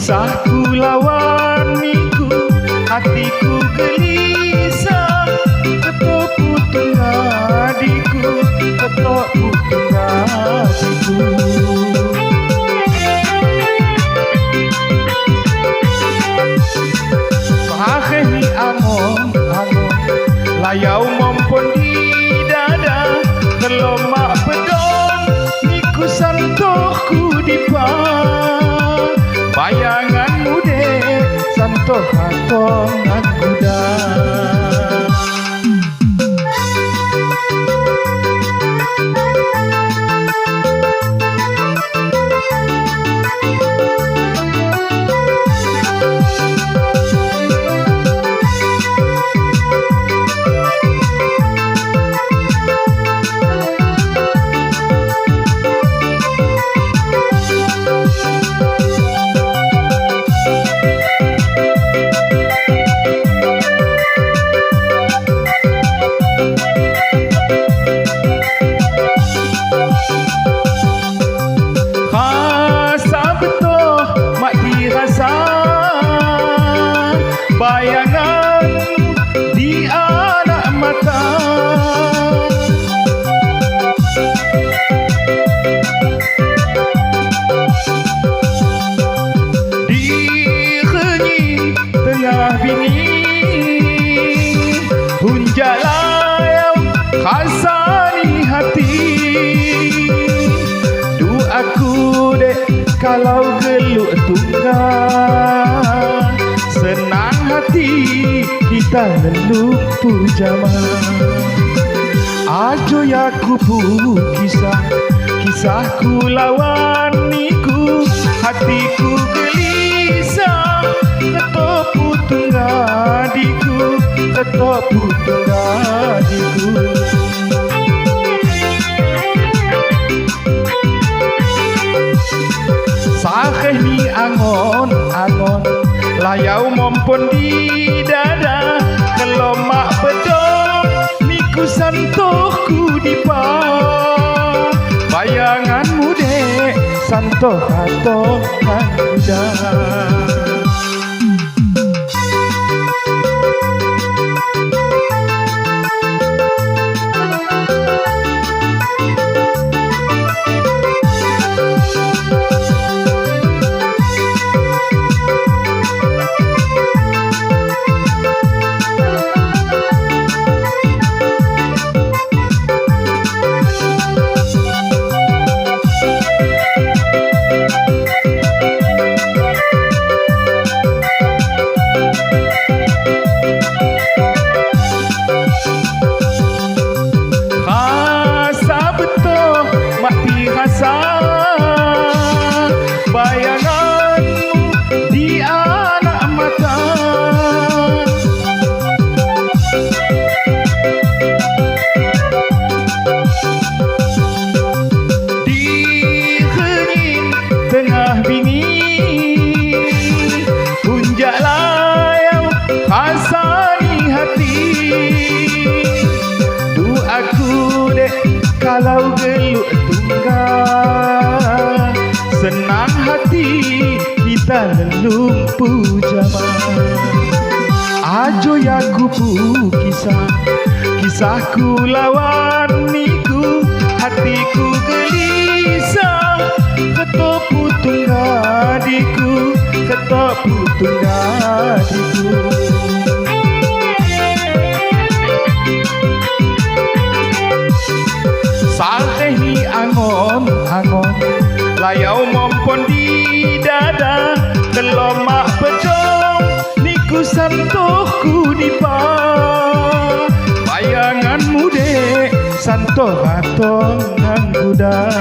Kisahku lawan niku, hatiku gelisah. Ketok putung adiku, ketok putung adiku. Kaheni angon, layau mompon di dada. Kelomak pedon, niku santohku dipa. Bayanganmu dek, santoh hatongan kuda. Bayangan di anak mata, di kenying tengah bini, hunjak layau khasani hati. Doaku dek kalau geluk tunggal, senang hati kita leluk pujama. Ajo yaku pu kisah, kisahku lawan niku, hatiku gelisah. Ketok putung adiku, ketok putung adiku. Sakehni angon, layau mompon di dada. Kelomak pedong, niku santohku dipa. Bayanganmu dek, santoh hatongan kuda. Bayanganmu di anak mata, di kenying tengah bini, hunjak layau khasani hati. Doaku dek kalau geluk tunggal, senang hati kita lelung pujama. Ajo yaku pu kisah, kisahku lawan niku, hatiku gelisah. Ketok putung adiku, ketok putung adiku. Sakehni angon, layau mompon di dada. Kelomak pedong, niku santohku dipa. Bayanganmu dek, santoh hatongan kuda.